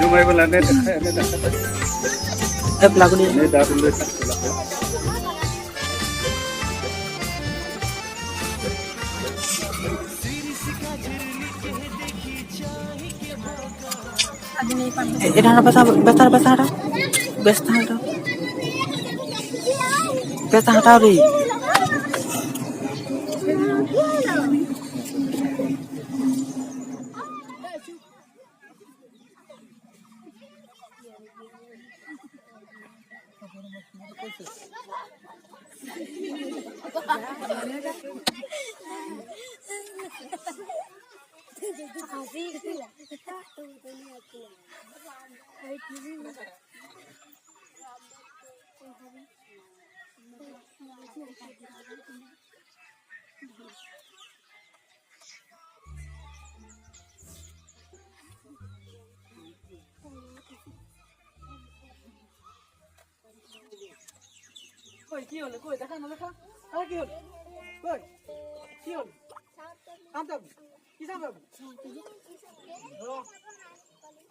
Jumai belanda pelaku ni. ini dah dulu Ini apa besar ri. কই কি হলো কই দেখা না দেখা আর কি হলো কই কি হলো শান্ত কি শান্ত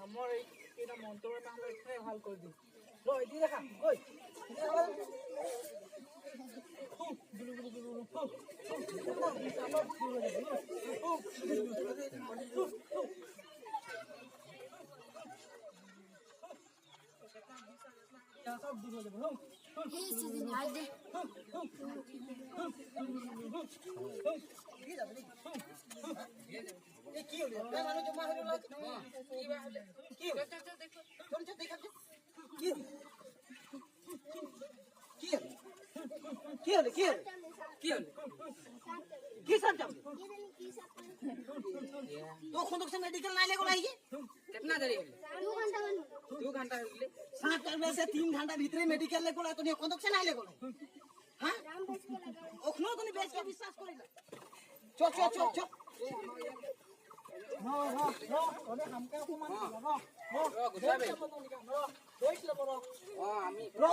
আমার এইটা মন্ত্রটা আমরা এখানে ভাল করে দিই লই দি দেখা কই সব দূর হয়ে যাবে मेडिकल नहीं लेको लाइए कितना देरी 2 घंटा हो गए 7 में से 3 घंटा भीतर मेडिकल लेको ला तो नहीं कोन से नहीं लेको हां ओखनो तो नहीं बेच के विश्वास करेला चो हां ओने हमका को मान रो गुसाबे देख ले बरो हां आमी रो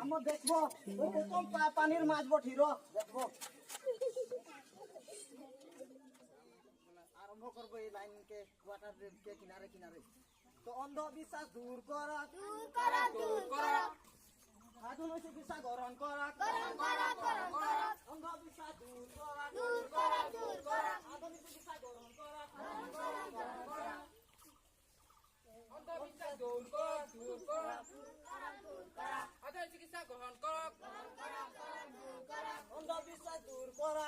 हम देखबो ओ कम पानीर माछबो ठिरो देखबो आरंभ करबो এই লাইন के वाटर ड्रेन के किनारे तो अंधविश्वास दूर करा आधुनिक चिकित्सा ग्रहण करा अंधविश्वास दूर करा आधुनिक चिकित्सा ग्रहण करा अंधविश्वास दूर करा आधुनिक चिकित्सा ग्रहण करा अंधविश्वास दूर करा